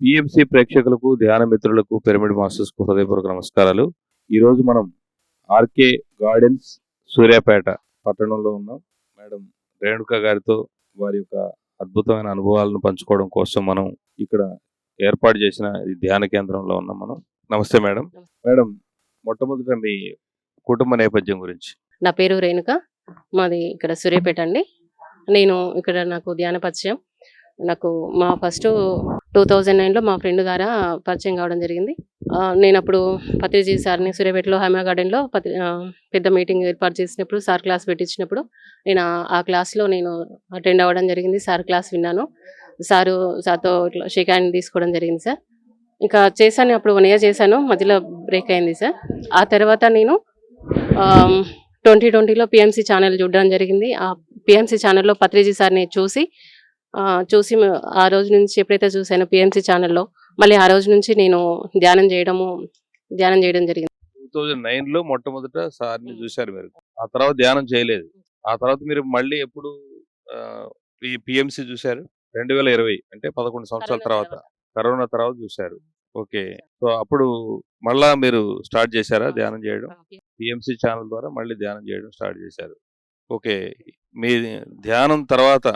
PMC ప్రేక్షకులకు, ధ్యాన మిత్రులకు, పిరమిడ్ మాస్టర్స్‌కు హృదయపూర్వక నమస్కారాలు. ఈరోజు మనం ఆర్‌కే గార్డెన్స్ సూర్యాపేట పట్టణంలో ఉన్నాం. మేడం రేణుక గారితో వారి యొక్క అద్భుతమైన అనుభవాలను పంచుకోవడం కోసం మనం ఇక్కడ ఏర్పాటు చేసిన ఈ ధ్యాన కేంద్రంలో ఉన్నాం మనం. నమస్తే మేడం. మేడం, మొట్టమొదట మీ కుటుంబ నేపథ్యం గురించి. నా పేరు రేణుక. మాది ఇక్కడ సూర్యాపేట అండి. నాకు ధ్యాన పరిచయం. నాకు మా ఫస్టు 2009లో మా ఫ్రెండ్ ద్వారా పరిచయం కావడం జరిగింది. నేనప్పుడు పత్రిజీ సార్‌ని సూర్యాపేటలో హైమా గార్డెన్‌లో పెద్ద మీటింగ్ ఏర్పాటు చేసినప్పుడు సార్ క్లాస్ పెట్టించినప్పుడు ఆ క్లాస్‌లో నేను అటెండ్ అవ్వడం జరిగింది. సార్ క్లాస్ విన్నాను. సార్‌తో ఇట్లా షేక్ హ్యాండ్ తీసుకోవడం జరిగింది సార్. ఇంకా చేశాను. అప్పుడు 1 ఇయర్ చేశాను. మధ్యలో బ్రేక్ అయింది సార్. ఆ తర్వాత నేను 2020లో పిఎంసి ఛానల్ చూడడం జరిగింది. ఆ పిఎంసి ఛానల్‌లో పత్రిజీ సార్‌ని చూసి ఆ రోజు నుంచి ఎప్పుడైతే చూసానో పిఎంసి ఛానల్‌లో మళ్ళీ ఆ రోజు నుంచి నేను ధ్యానం చేయడం జరిగింది. 2009లో మొట్టమొదట సార్‌ని చూసారు మీరు. ఆ తర్వాత ధ్యానం చేయలేదు. ఆ తర్వాత మీరు మళ్ళీ ఎప్పుడు ఈ పిఎంసి చూసారు? 2020 అంటే 11 సంవత్సరాల తర్వాత. కరోనా తర్వాత చూసారు. ఓకే. సో, అప్పుడు మళ్ళా మీరు స్టార్ట్ చేశారా ధ్యానం చేయడం? పిఎంసి ఛానల్ ద్వారా మళ్ళీ ధ్యానం చేయడం స్టార్ట్ చేశారు. ఓకే. మీ ధ్యానం తర్వాత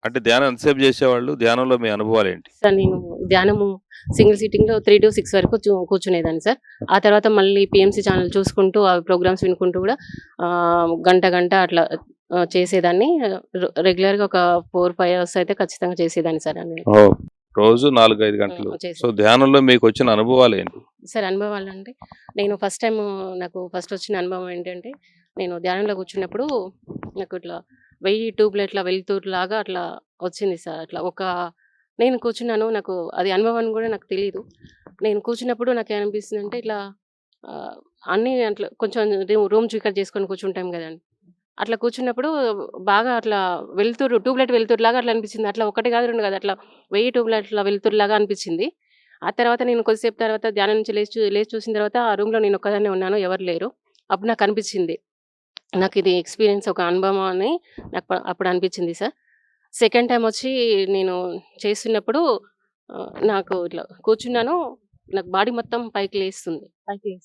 అంటే ధ్యానం ఎంతసేపు చేసేవాళ్ళు? ధ్యానంలో మీ అనుభవాలేంటి? సార్ నేను ధ్యానము సింగిల్ సిట్టింగ్‌లో 3-6 వరకు కూర్చునేదాన్ని సార్. ఆ తర్వాత మళ్ళీ పిఎంసి ఛానల్ చూసుకుంటూ ఆ ప్రోగ్రామ్స్ వినుకుంటూ కూడా గంట అట్లా చేసేదాన్ని. రెగ్యులర్‌గా ఒక 4-5 అవర్స్ అయితే ఖచ్చితంగా చేసేదాన్ని సార్ నేను. ఓహ్! రోజు 4-5 గంటలు. సో, ధ్యానంలో మీకొచ్చిన అనుభవాలేంటి? సార్ అనుభవాలంటే నాకు ఫస్ట్ వచ్చిన అనుభవం ఏంటంటే, నేను ధ్యానంలో కూర్చున్నప్పుడు నాకు ఇట్లా 1000 ట్యూబ్‌లైట్ల వెలుతురులాగా అట్లా వచ్చింది సార్. నేను కూర్చున్నాను. నాకు అది అనుభవం కూడా నాకు తెలీదు. నేను కూర్చున్నప్పుడు నాకేమనిపిస్తుందంటే ఇట్లా అన్నీ అట్లా కొంచెం రూమ్ చీకటి చేసుకొని కూర్చుంటాం కదండీ! అట్లా కూర్చున్నప్పుడు బాగా అట్లా ట్యూబ్‌లైట్ వెలుతురులాగా అట్లా అనిపించింది. అట్లా 1 కాదు, 2 కాదు, అట్లా 1000 ట్యూబ్‌లైట్ల వెలుతురులాగా అనిపించింది. ఆ తర్వాత నేను కొద్దిసేపు తర్వాత ధ్యానం నుంచి లేచి చూసిన తర్వాత ఆ రూమ్‌లో నేను ఒక్కదాన్నే ఉన్నాను. ఎవరు లేరు. అప్పుడు నాకనిపించింది. నాకిది ఎక్స్‌పీరియన్స్ ఒక అనుభవం అని అప్పుడు అనిపించింది సార్. సెకండ్ టైమ్ వచ్చి నేను చేస్తున్నప్పుడు నాకు ఇట్లా కూర్చున్నాను. నాకు బాడీ మొత్తం పైకి లేస్తుంది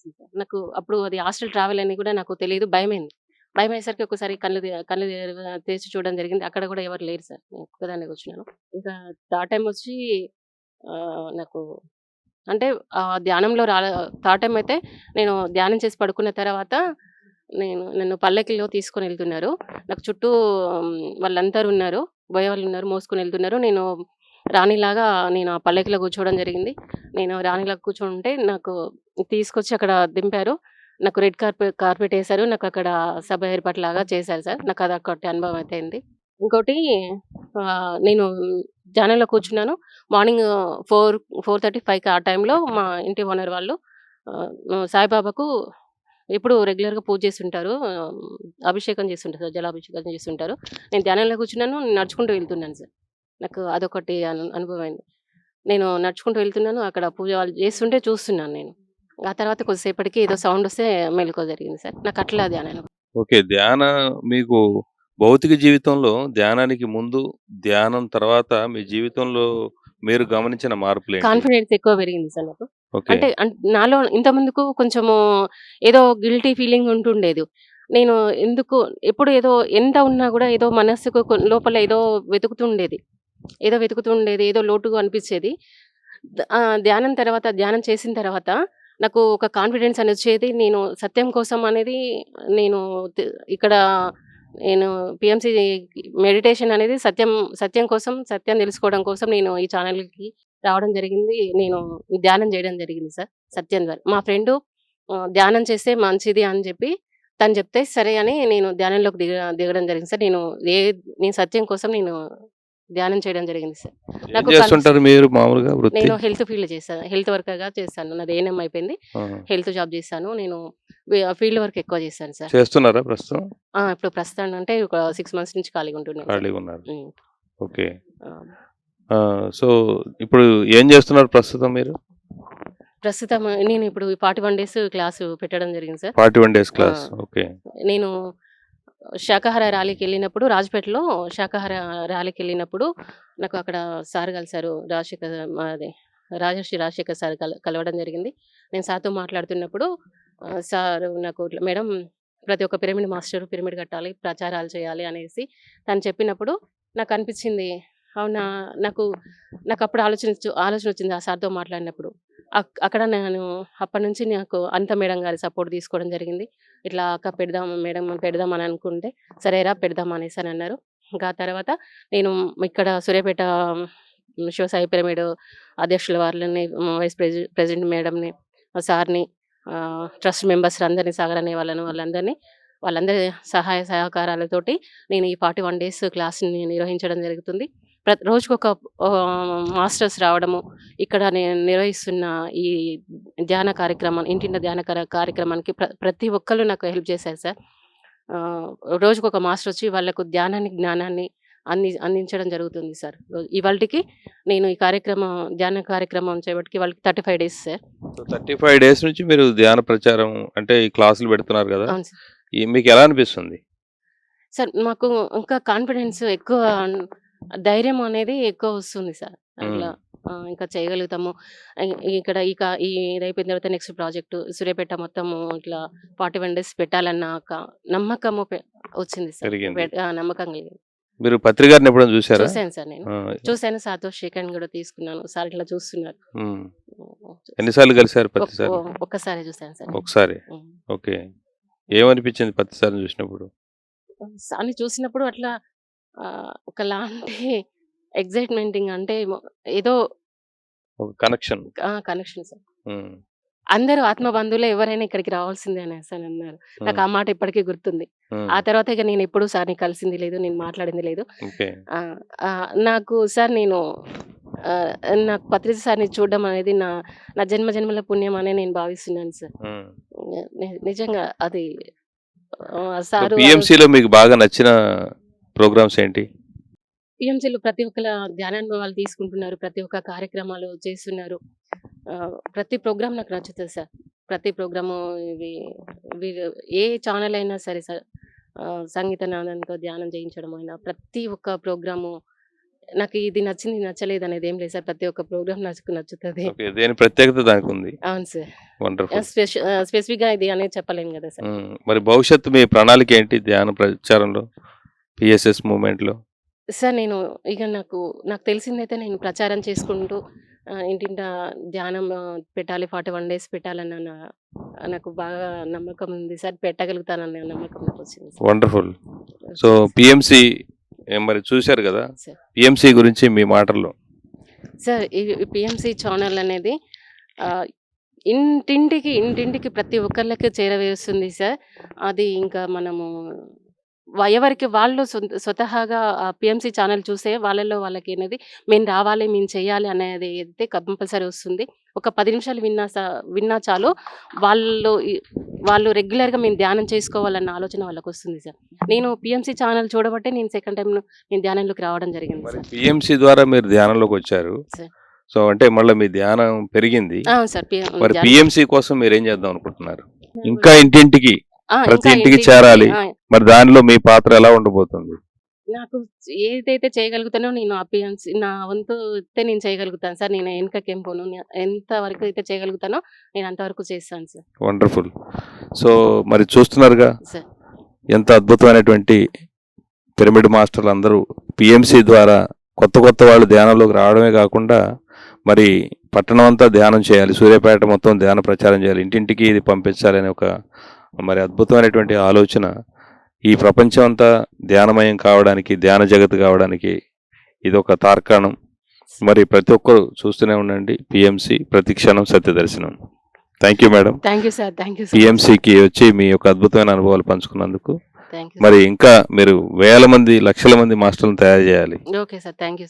సార్. నాకు అప్పుడు అది హాస్టల్ ట్రావెల్ అని కూడా నాకు తెలీదు. భయమైంది. భయమయ్యేసరికి ఒకసారి కళ్ళు తెరిచి చూడడం జరిగింది. అక్కడ కూడా ఎవరు లేరు సార్. నేను ఒక్కదాన్నే కూర్చున్నాను. ఇంకా థర్డ్ టైమ్ వచ్చి నాకు అంటే ధ్యానంలో థర్డ్ టైమ్ అయితే నేను ధ్యానం చేసి పడుకున్న తర్వాత నన్ను పల్లకిలో తీసుకొనెళ్తున్నారు. నాకు చుట్టూ వాళ్ళందరూ ఉన్నారు. బోయేవాళ్ళున్నారు. మోసుకొనెళ్తున్నారు. రాణిలాగా నేను ఆ పల్లకిలో కూర్చోవడం జరిగింది. నేను రాణిలాగా కూర్చొనుంటే నాకు తీసుకొచ్చి అక్కడ దింపారు. నాకు రెడ్ కార్పెట్ ఏశారు. నాకక్కడ సభ ఏర్పాటులాగా చేశారు సార్. నాకదొకటి అనుభవం అయితే అయింది. ఇంకోటి నేను ధ్యానంలో కూర్చున్నాను. మార్నింగ్ 4:30, 5కి ఆ టైంలో మా ఇంటి ఓనర్ వాళ్ళు సాయిబాబాకు ఎప్పుడు రెగ్యులర్‌గా పూజ చేస్తుంటారు. అభిషేకం చేస్తుంటారు సార్. జలాభిషేకం చేస్తుంటారు. నేను ధ్యానంలో కూర్చున్నాను. నడుచుకుంటూ వెళ్తున్నాను సార్. నాకు అదొకటి అనుభవం అయింది. నేను నడుచుకుంటూ వెళ్తున్నాను. అక్కడ పూజ వాళ్ళు చేస్తుంటే చూస్తున్నాను నేను. ఆ తర్వాత కొద్దిసేపటికి ఏదో సౌండ్ వస్తే మెలుకువ జరిగింది సార్. నాకట్లా ధ్యానం. ఓకే. మీకు భౌతిక జీవితంలో ధ్యానానికి ముందు, ధ్యానం తర్వాత మీ జీవితంలో మీరు గమనించిన మార్పులేంటి? కాన్ఫిడెన్స్ ఎక్కువ పెరిగింది సార్ నాకు. ఓకే. అంటే నాలో ఇంతకుముందుకు కొంచెము ఏదో గిల్టీ ఫీలింగ్ ఉంటుండేది. నేను ఎప్పుడు ఎంత ఉన్నా గూడా ఏదో మనస్సుకు లోపల ఏదో వెతుకుతుండేది. ఏదో లోటుగా అనిపిచ్చేది. ధ్యానం చేసిన తర్వాత నాకు ఒక కాన్ఫిడెన్స్ అనొచ్చేది. నేను సత్యం కోసం అనేది నేను తి ఇక్కడ నేను పిఎంసి మెడిటేషన్ అనేది సత్యం కోసం, సత్యం తెలుసుకోవడం కోసం నేను ఈ ఛానెల్‌కి రావడం జరిగింది. నేను ధ్యానం చేయడం జరిగింది సార్. సత్యం ద్వారా. మా ఫ్రెండు ధ్యానం చేస్తే మంచిది అని చెప్పి తను చెప్తే సరే అని నేను ధ్యానంలోకి దిగడం జరిగింది సార్. నేను సత్యం కోసం ధ్యానం చేయడం జరిగింది సార్. ఏం నాకు చేస్తుంటారు మీరు మామూలుగా వృత్తి? నేను హెల్త్ ఫీల్డ్ చేశాను. హెల్త్ వర్కర్‌గా చేశాను. నాది ఏఎన్ఎం అయిపోయింది. ఆహా! హెల్త్ జాబ్ చేశాను. నేను ఫీల్డ్ వర్క్ ఎక్కువ చేశాను సార్. చేస్తున్నారా ప్రస్తుతం? ఇప్పుడు ప్రస్తుతం అంటే ఒక 6 మంత్స్ నుంచి ఖాళీగా ఉంటున్నాను సార్. ఖాళీగా ఉన్నారు. హ్మ్. ఓకే. ఆ! సో, ఇప్పుడు ఏం చేస్తున్నారు ప్రస్తుతం మీరు? ప్రస్తుతం నేను ఇప్పుడు 41 డేస్ క్లాసు పెట్టడం జరిగింది సార్. 41 days class. ఓకే. నేను శాకాహార ర్యాలీకెళ్ళినప్పుడు రాజపేటలో శాకాహార ర్యాలీకెళ్ళినప్పుడు నాకు అక్కడ సార్ కలిసారు. రాజశేఖర్ అదే రాజర్షి రాజశేఖర్ సార్ కలవడం జరిగింది. నేను సార్‌తో మాట్లాడుతున్నప్పుడు సార్ నాకు ఇట్లా మేడం ప్రతి ఒక్క పిరమిడ్ మాస్టరు పిరమిడ్ కట్టాలి, ప్రచారాలు చేయాలి అనేసి తను చెప్పినప్పుడు నాకనిపించింది. అవునా! నాకప్పుడు ఆలోచన వచ్చింది ఆ సార్‌తో మాట్లాడినప్పుడు. అక్కడ నేను అప్పటినుంచి నాకు అనిత మేడం గారి సపోర్ట్ తీసుకోవడం జరిగింది. ఇట్లా అక్క పెడదాం మేడం పెడదాం అని అనుకుంటే, సరేరా పెడదాం అనేసనన్నారు. ఇంకా తర్వాత నేను ఇక్కడ సూర్యాపేట శివసాయి పిరమిడ్ అధ్యక్షుల వారిని, వైస్ ప్రెసిడెంట్ మేడంని, సార్‌ని, ట్రస్ట్ మెంబర్స్ అందరిని, సాగర్ అనే వాళ్ళందరి సహాయ సహకారాలతోటి నేను ఈ 41 డేస్ క్లాస్‌ని నిర్వహించడం జరుగుతుంది. రోజుకొక మాస్టర్స్ రావడము, ఇక్కడ నేను నిర్వహిస్తున్న ఈ ధ్యాన కార్యక్రమం, ఇంటింట ధ్యాన కార్యక్రమానికి ప్రతి ఒక్కళ్ళు నాకు హెల్ప్ చేశారు సార్. రోజుకొక మాస్టర్ వచ్చి వాళ్ళకు ధ్యానాన్ని, జ్ఞానాన్ని అందించడం జరుగుతుంది సార్. ఇవాల్టికి నేను ఈ ధ్యాన కార్యక్రమం చేపట్టి వాళ్ళకి 35 డేస్ సార్. సో 35 డేస్ నుంచి మీరు ధ్యాన ప్రచారం అంటే ఈ క్లాసులు పెడుతున్నారు కదా! అవును సార్. మీకు ఎలా అనిపిస్తుంది? సార్ మాకు ఇంకా కాన్ఫిడెన్స్ ఎక్కువ, ధైర్యం అనేది ఎక్కువ వస్తుంది సార్. అట్లా ఇంకా చేయగలుగుతాము. ఇక్కడ ఇదయిపోయిన తర్వాత నెక్స్ట్ ప్రాజెక్టు సూర్యాపేట మొత్తము ఇట్లా 41 డేస్ పెట్టాలన్న ఒక నమ్మకము వచ్చింది సార్. పెరిగింది. నమ్మకం కలిగింది. మీరు పత్రి గారిని ఎప్పుడైనా చూసారా? చూసాను సార్ నేను. చూసాను, సార్‌తో షేక్ హ్యాండ్ కూడా తీసుకున్నాను. సార్ ఇట్లా చూస్తున్నారు. ఎన్నిసార్లు కలిసారు పత్రి సార్? ఒక్కసారే చూసాను సార్. ఒకసారి. ఓకే. ఏమనిపించింది పత్రి సార్‌ని చూసినప్పుడు? సార్‌ని చూసినప్పుడు అట్లా ఒకలాంటి ఎక్సైట్‌మెంటింగ్ అంటే ఏదో ఒక కనెక్షన్. Connection sir. అందరూ ఆత్మ బంధువులే, ఎవరైనా ఇక్కడికి రావాల్సిందే అనేసనన్నారు. నాకు ఆ మాట ఇప్పటికీ గుర్తుంది. ఆ తర్వాత ఇక నేను ఎప్పుడు సార్‌ని కలిసింది లేదు, నేను మాట్లాడింది లేదు. ఓకే. నాకు సార్ నాకు పత్రి సార్‌ని చూడడం అనేది నా జన్మల పుణ్యం అనే నేను భావిస్తున్నాను సార్. నిజంగా అది సారు పీఎంసీలో మీకు బాగా నచ్చిన ప్రోగ్రామ్స్ ఏంటి? పీఎంసీలో ప్రతి ఒక్కళ్ళ ధ్యానానుభవాలు తీసుకుంటున్నారు. ప్రతి ఒక్క కార్యక్రమాలు చేస్తున్నారు. ప్రతి ప్రోగ్రామ్ నాకు నచ్చుతది సార్. ప్రతి ప్రోగ్రాము ఏ ఛానల్ అయినా సరే సార్, సంగీత నాదంతో ధ్యానం చేయించడం అయినా ప్రతి ఒక్క ప్రోగ్రాము నాకు ఇది నచ్చింది, ఇది నచ్చలేదు అనేది ఏం లేదు సార్. ప్రతి ఒక్క ప్రోగ్రామ్ నాకు నచ్చుతది. ఓకే. దేని ప్రత్యేకత దానికి ఉంది. అవును సార్. వండర్‌ఫుల్. స్పెసిఫిక్‌గా ఇది అనేది చెప్పలేను కదా సార్. మరి భవిష్యత్తు మీ ప్రణాళిక ఏంటి ధ్యాన ప్రచారంలో, పిఎస్ఎస్ మూవ్‌మెంట్‌లో? సార్ నాకు తెలిసిందైతే నేను ప్రచారం చేసుకుంటూ ఇంటింటా ధ్యానం పెట్టాలి, 41 డేస్ పెట్టాలన్న నాకు బాగా నమ్మకం ఉంది సార్. పెట్టగలుగుతానన్న నమ్మకం నాకొచ్చింది సార్. వండర్‌ఫుల్. సో పిఎంసీ మరి చూశారు కదా! సార్. పిఎంసీ గురించి మీ మాటల్లో. సార్ ఈ పిఎంసీ ఛానల్ అనేది ఇంటింటికి ప్రతి ఒక్కళ్ళకి చేరవేస్తుంది సార్. అది ఇంకా మనము ఎవరికి వాళ్ళు స్వతహాగా పిఎంసీ ఛానల్ చూసే వాళ్ళకి అనేది మేము రావాలి, మేము చేయాలి అనేది అయితే కంపల్సరీ వస్తుంది. ఒక 10 నిమిషాలు విన్నా చాలు, వాళ్ళు రెగ్యులర్‌గా మేము ధ్యానం చేసుకోవాలన్న ఆలోచన వాళ్ళకొస్తుంది సార్. నేను పిఎంసీ ఛానల్ చూడబట్టే నేను సెకండ్ టైమ్ నేను ధ్యానంలోకి రావడం జరిగింది మరి సార్. పిఎంసీ ద్వారా మీరు ధ్యానంలోకి వచ్చారు. సార్. సో అంటే మళ్ళీ మీ ధ్యానం పెరిగింది. అవును సార్. మరి పిఎంసీ కోసం మీరు ఏం చేద్దాం అనుకుంటున్నారు? ఇంకా ఇంటింటికి ప్రతి ఇంటికి చేరాలి. మరి దానిలో మీ పాత్ర ఎలా ఉండబోతుంది? నాకు ఏదైతే చేయగలుగుతానో నేను ఆ పిఎంసీ నా వంతు అయితే నేను చేయగలుగుతాను సార్. నేను వెనకకేం పోను. ఎంత వరకు అయితే చేయగలుగుతానో నేను అంతవరకు చేస్తాను సార్. వండర్‌ఫుల్. సో మరి చూస్తున్నారుగా సార్. ఎంత అద్భుతమైనటువంటి పిరమిడ్ మాస్టర్లు అందరూ పిఎంసీ ద్వారా కొత్త వాళ్ళు ధ్యానంలోకి రావడమే కాకుండా మరి పట్టణం అంతా ధ్యానం చేయాలి, సూర్యాపేట మొత్తం ధ్యాన ప్రచారం చేయాలి, ఇంటింటికి ఇది పంపించాలనే ఒక మరి అద్భుతమైనటువంటి ఆలోచన ఈ ప్రపంచం అంతా ధ్యానమయం కావడానికి, ధ్యాన జగత్తు కావడానికి ఇది ఒక తార్కాణం. మరి ప్రతి ఒక్కరు చూస్తూనే ఉండండి పిఎంసీ, ప్రతిక్షణం సత్య దర్శనం. Thank you madam. Thank you sir. Thank you sir. పిఎంసీకి వచ్చి మీ యొక్క అద్భుతమైన అనుభవాలు పంచుకున్నందుకు. Thank you. మరి ఇంకా మీరు వేల మంది, లక్షల మంది మాస్టర్లను తయారు చేయాలి. Okay sir. Thank you.